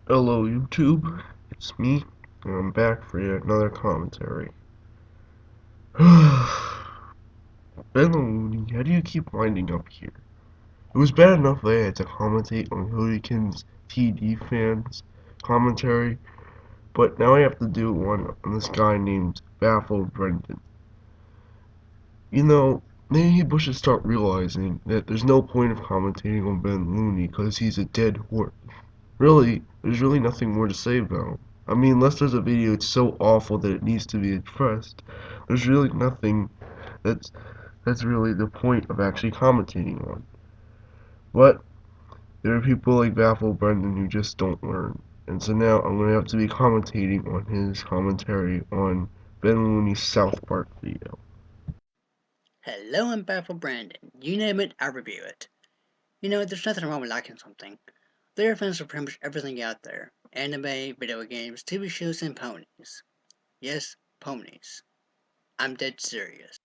Hello YouTube, it's me, and I'm back for yet another commentary. Ben Looney, how do you keep winding up here? It was bad enough that I had to commentate on Hooligans TD fans commentary, but now I have to do one on this guy named Baffled Brendan. You know, maybe Bush should start realizing that there's no point of commentating on Ben Looney because he's a dead horse. Really, there's really nothing more to say about him. I mean, unless there's a video it's so awful that it needs to be addressed, there's really nothing that's that's really the point of actually commentating on. But there are people like Baffled Brendan who just don't learn. And so now I'm going to have to be commentating on his commentary on Ben Looney's South Park video. Hello, I'm Baffled Brandon. You name it, I review it. You know, there's nothing wrong with liking something. There are fans for pretty much everything out there. Anime, video games, TV shows, and ponies. Yes, ponies. I'm dead serious.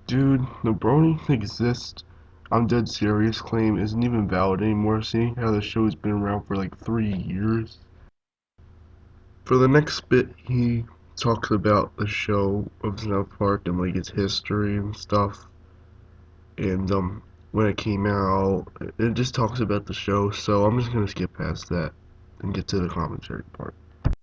Dude, the brony exists. I'm dead serious claim isn't even valid anymore, seeing how the show's been around for like 3 years. For the next bit, he talks about the show of South Park and like its history and stuff. And when it came out, it just talks about the show. So I'm just gonna skip past that and get to the commentary part.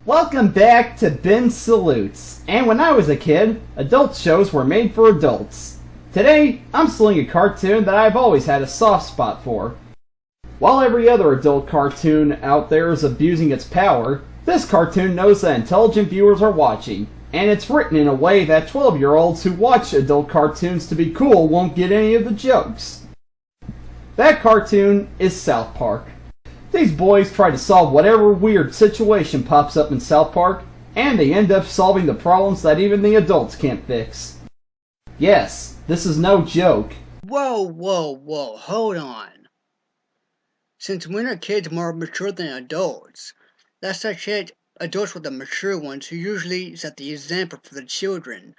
Welcome back to Ben Salutes. And when I was a kid, adult shows were made for adults. Today, I'm selling a cartoon that I've always had a soft spot for. While every other adult cartoon out there is abusing its power, this cartoon knows that intelligent viewers are watching, and it's written in a way that 12-year-olds who watch adult cartoons to be cool won't get any of the jokes. That cartoon is South Park. These boys try to solve whatever weird situation pops up in South Park, and they end up solving the problems that even the adults can't fix. Yes, this is no joke. Whoa, hold on. Since when are kids more mature than adults? Last I checked, adults were the mature ones who usually set the example for the children.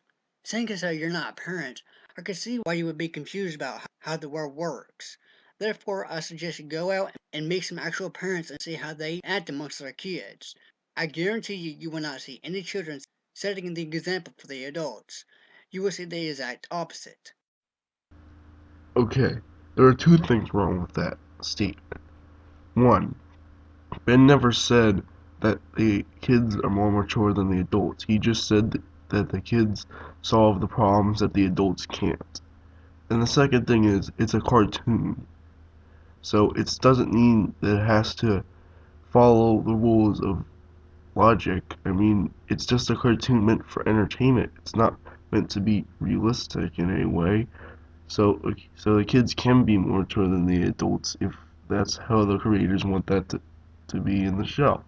Saying as though you're not a parent, I can see why you would be confused about how the world works. Therefore, I suggest you go out and make some actual parents and see how they act amongst their kids. I guarantee you will not see any children setting the example for the adults. You will see the exact opposite. Okay, there are two things wrong with that statement. One, Ben never said that the kids are more mature than the adults. He just said that the kids solve the problems that the adults can't. And the second thing is, it's a cartoon. So it doesn't mean that it has to follow the rules of logic. I mean, it's just a cartoon meant for entertainment. It's not meant to be realistic in any way. So the kids can be more mature than the adults if that's how the creators want that to be in the show.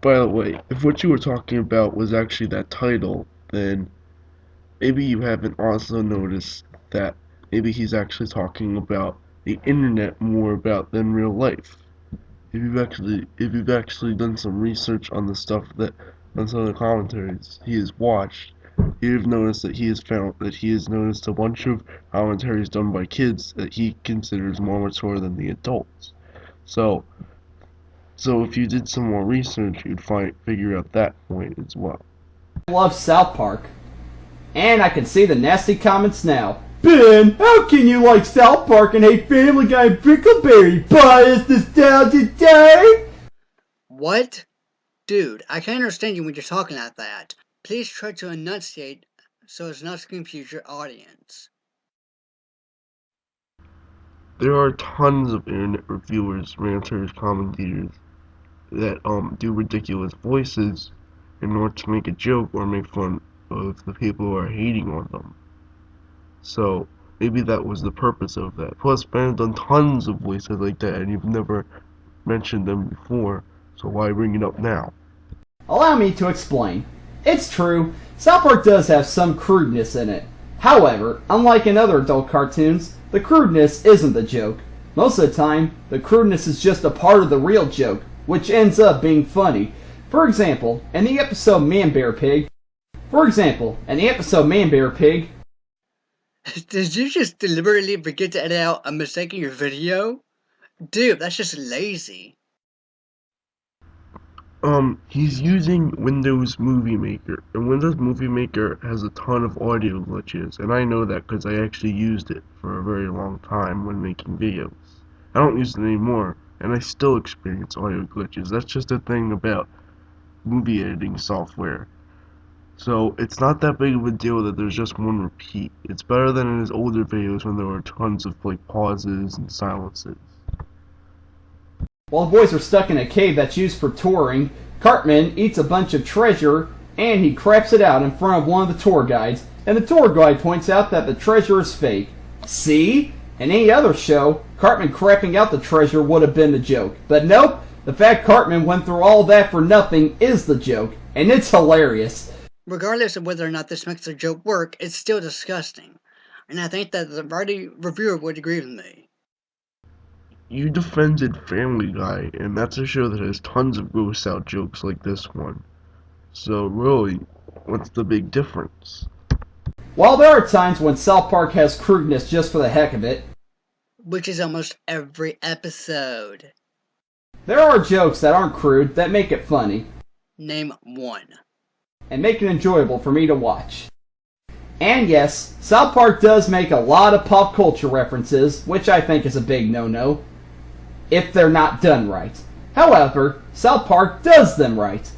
By the way, if what you were talking about was actually that title, then maybe you haven't also noticed that maybe he's actually talking about the internet more about than real life. If you've actually done some research on the stuff that on some of the commentaries he has watched, you've noticed that he has noticed a bunch of commentaries done by kids that he considers more mature than the adults. So so if you did some more research, you'd figure out that point as well. I love South Park. And I can see the nasty comments now. Ben, how can you like South Park and hate Family Guy and Brickleberry? Biased, nostalgic, Dave? What? Dude, I can't understand you when you're talking like that. Please try to enunciate so as not to confuse your audience. There are tons of internet reviewers, ranters, commentators that do ridiculous voices in order to make a joke or make fun of the people who are hating on them. So maybe that was the purpose of that. Plus, Ben has done tons of voices like that, and you've never mentioned them before, so why bring it up now? Allow me to explain. It's true, South Park does have some crudeness in it. However, unlike in other adult cartoons, the crudeness isn't the joke. Most of the time, the crudeness is just a part of the real joke, which ends up being funny. For example, in the episode Man Bear Pig, Did you just deliberately forget to edit out a mistake in your video? Dude, that's just lazy. He's using Windows Movie Maker, and Windows Movie Maker has a ton of audio glitches, and I know that because I actually used it for a very long time when making videos. I don't use it anymore, and I still experience audio glitches. That's just a thing about movie editing software. So it's not that big of a deal that there's just one repeat. It's better than in his older videos when there were tons of like pauses and silences. While the boys are stuck in a cave that's used for touring, Cartman eats a bunch of treasure and he craps it out in front of one of the tour guides, and the tour guide points out that the treasure is fake. See? In any other show, Cartman crapping out the treasure would have been the joke. But nope, the fact Cartman went through all that for nothing is the joke, and it's hilarious. Regardless of whether or not this makes the joke work, it's still disgusting. And I think that the Variety reviewer would agree with me. You defended Family Guy, and that's a show that has tons of gross out jokes like this one. So really, what's the big difference? While there are times when South Park has crudeness just for the heck of it, Which is almost every episode. there are jokes that aren't crude that make it funny Name one. and make it enjoyable for me to watch. And yes, South Park does make a lot of pop culture references, which I think is a big no-no, if they're not done right. However, South Park does them right.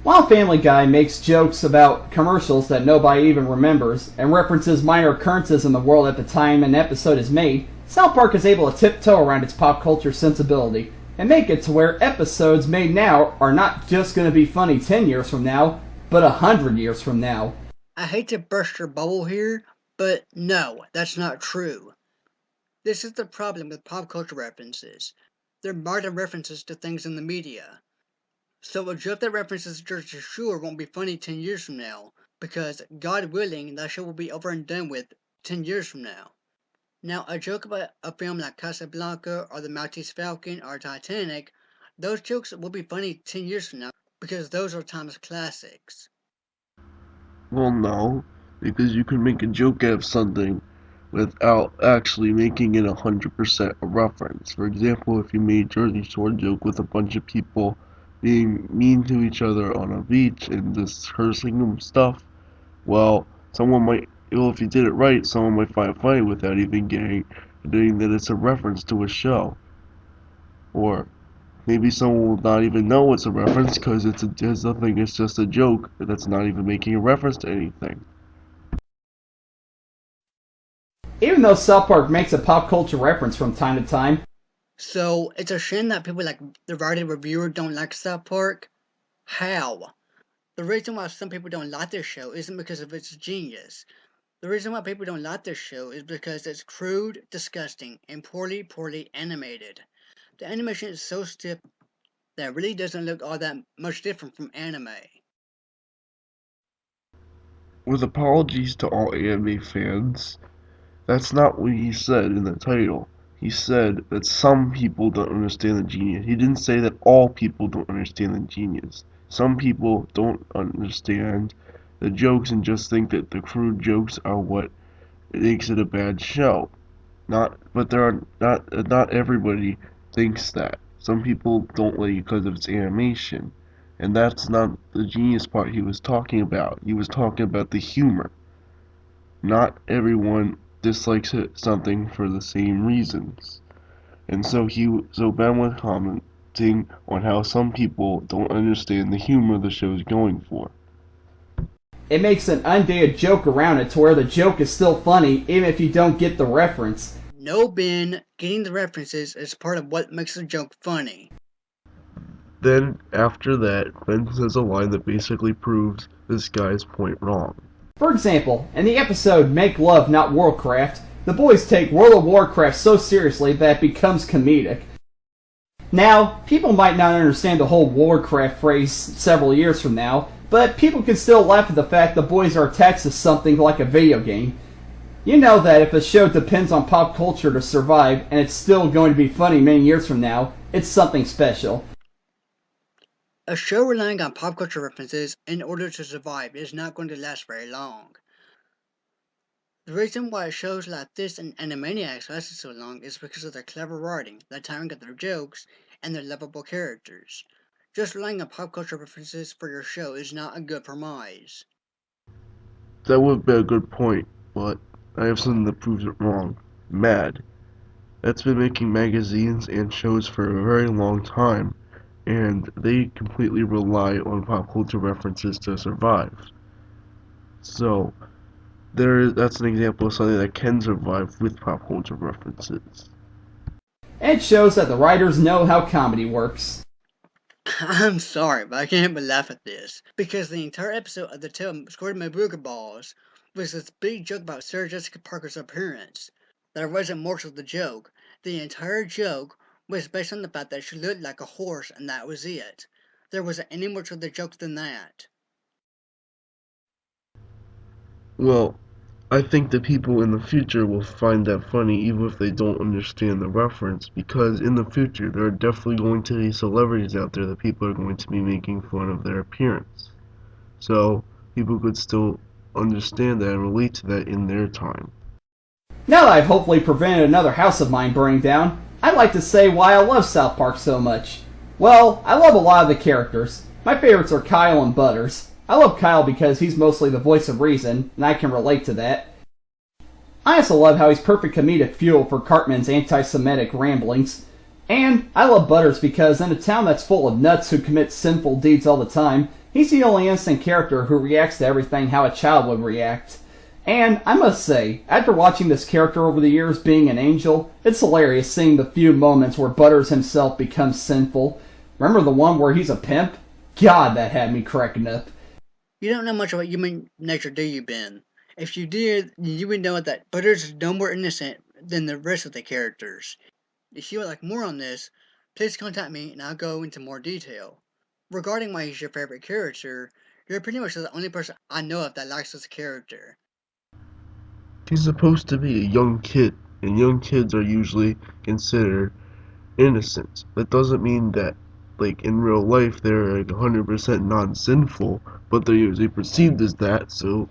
While Family Guy makes jokes about commercials that nobody even remembers and references minor occurrences in the world at the time an episode is made, South Park is able to tiptoe around its pop culture sensibility and make it to where episodes made now are not just going to be funny 10 years from now, but 100 years from now. I hate to burst your bubble here, but no, that's not true. This is the problem with pop culture references. They're modern references to things in the media. So a joke that references Jersey Shore won't be funny 10 years from now, because, God willing, that show will be over and done with 10 years from now. Now, a joke about a film like Casablanca or The Maltese Falcon or Titanic, those jokes will be funny 10 years from now, because those are timeless classics. Well, no, because you can make a joke out of something without actually making it 100% a reference. For example, if you made Jersey Shore joke with a bunch of people being mean to each other on a beach and just cursing them stuff, well, if you did it right, someone might find it funny without even getting that it's a reference to a show. Or maybe someone will not even know it's a reference because it's just a joke that's not even making a reference to anything. Even though South Park makes a pop culture reference from time to time, So, it's a shame that people like the Variety Reviewer don't like South Park. How? The reason why some people don't like this show isn't because of its genius. The reason why people don't like this show is because it's crude, disgusting, and poorly animated. The animation is so stiff that it really doesn't look all that much different from anime. With apologies to all anime fans, that's not what he said in the title. He said that some people don't understand the genius. He didn't say that all people don't understand the genius. Some people don't understand the jokes and just think that the crude jokes are what makes it a bad show. But there are not everybody thinks that. Some people don't like it because of its animation, and that's not the genius part he was talking about. He was talking about the humor. Not everyone dislikes something for the same reasons, and so Ben was commenting on how some people don't understand the humor the show's going for. it makes an undated joke around it to where the joke is still funny even if you don't get the reference. No, Ben, getting the references is part of what makes the joke funny. Then after that, Ben says a line that basically proves this guy's point wrong. For example, in the episode Make Love Not Warcraft, the boys take World of Warcraft so seriously that it becomes comedic. Now, people might not understand the whole Warcraft phrase several years from now, but people can still laugh at the fact the boys are attached to something like a video game. You know that if a show depends on pop culture to survive and it's still going to be funny many years from now, it's something special. A show relying on pop culture references in order to survive is not going to last very long. The reason why shows like this and Animaniacs lasted so long is because of their clever writing, the timing of their jokes, and their lovable characters. Just relying on pop culture references for your show is not a good premise. That would be a good point, but I have something that proves it wrong. Mad. That's been making magazines and shows for a very long time, and they completely rely on pop culture references to survive. So, that's an example of something that can survive with pop culture references. It shows that the writers know how comedy works. I'm sorry, but I can't but laugh at this, because the entire episode of the tale Squirted My Booger Balls was this big joke about Sarah Jessica Parker's appearance. There wasn't more to the joke. The entire joke was based on the fact that she looked like a horse, and that was it. There wasn't any more to the joke than that. Well, I think that people in the future will find that funny even if they don't understand the reference, because in the future there are definitely going to be celebrities out there that people are going to be making fun of their appearance. So people could still understand that and relate to that in their time. Now that I've hopefully prevented another house of mine burning down, I'd like to say why I love South Park so much. Well, I love a lot of the characters. My favorites are Kyle and Butters. I love Kyle because he's mostly the voice of reason, and I can relate to that. I also love how he's perfect comedic fuel for Cartman's anti-Semitic ramblings. And I love Butters because in a town that's full of nuts who commit sinful deeds all the time, he's the only innocent character who reacts to everything how a child would react. And I must say, after watching this character over the years being an angel, it's hilarious seeing the few moments where Butters himself becomes sinful. Remember the one where he's a pimp? God, that had me cracking up. You don't know much about human nature, do you, Ben? If you did, you would know that Butters is no more innocent than the rest of the characters. If you would like more on this, please contact me and I'll go into more detail. Regarding why he's your favorite character, you're pretty much the only person I know of that likes this character. He's supposed to be a young kid, and young kids are usually considered innocent. That doesn't mean that, like in real life, they're like 100% non-sinful, but they're usually perceived as that. So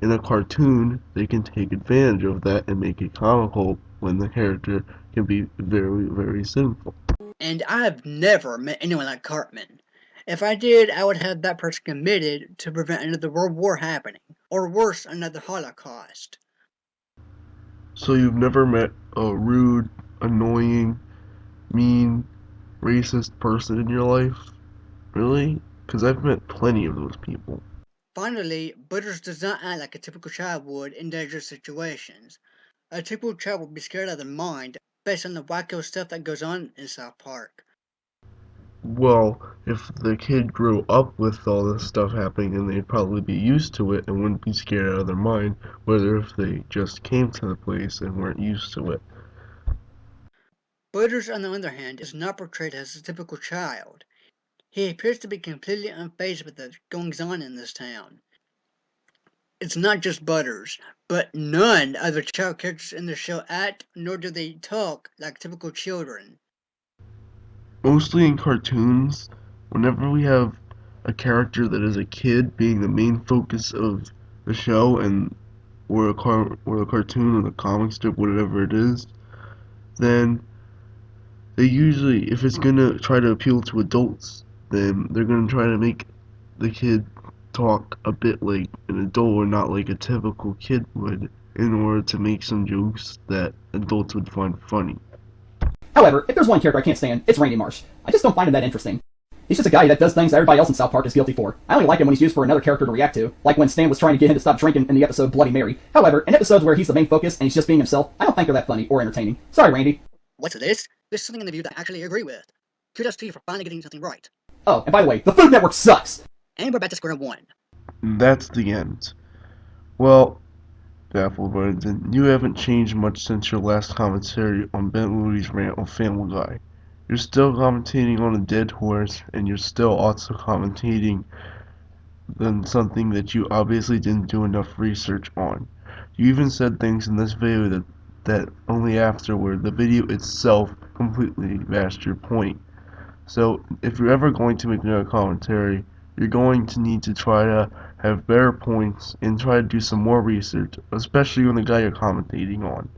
in a cartoon, they can take advantage of that and make it comical when the character can be very, very sinful. And I've never met anyone like Cartman. If I did, I would have that person committed to prevent another world war happening, or worse, another Holocaust. So you've never met a rude, annoying, mean, racist person in your life? Really? Because I've met plenty of those people. Finally, Butters does not act like a typical child would in dangerous situations. A typical child would be scared out of their mind based on the wacko stuff that goes on in South Park. Well, if the kid grew up with all this stuff happening, then they'd probably be used to it and wouldn't be scared out of their mind, whether if they just came to the place and weren't used to it. Butters, on the other hand, is not portrayed as a typical child. He appears to be completely unfazed with the goings on in this town. It's not just Butters, but none of the child characters in the show act nor do they talk like typical children. Mostly in cartoons, whenever we have a character that is a kid being the main focus of the show and or the cartoon or the comic strip, whatever it is, then they usually, if it's gonna try to appeal to adults, then they're gonna try to make the kid talk a bit like an adult or not like a typical kid would in order to make some jokes that adults would find funny. However, if there's one character I can't stand, it's Randy Marsh. I just don't find him that interesting. He's just a guy that does things that everybody else in South Park is guilty for. I only like him when he's used for another character to react to, like when Stan was trying to get him to stop drinking in the episode Bloody Mary. However, in episodes where he's the main focus and he's just being himself, I don't think they're that funny or entertaining. Sorry, Randy. What's this? This is something in the view that I actually agree with. Kudos to you for finally getting something right. Oh, and by the way, the Food Network sucks! And we're back to square one. And that's the end. Well, Baffled, you haven't changed much since your last commentary on Ben Woody's rant on Family Guy. You're still commentating on a dead horse, and you're still also commentating on something that you obviously didn't do enough research on. You even said things in this video that only afterward the video itself completely bashed your point. So if you're ever going to make another commentary, you're going to need to try to have better points and try to do some more research, especially on the guy you're commentating on.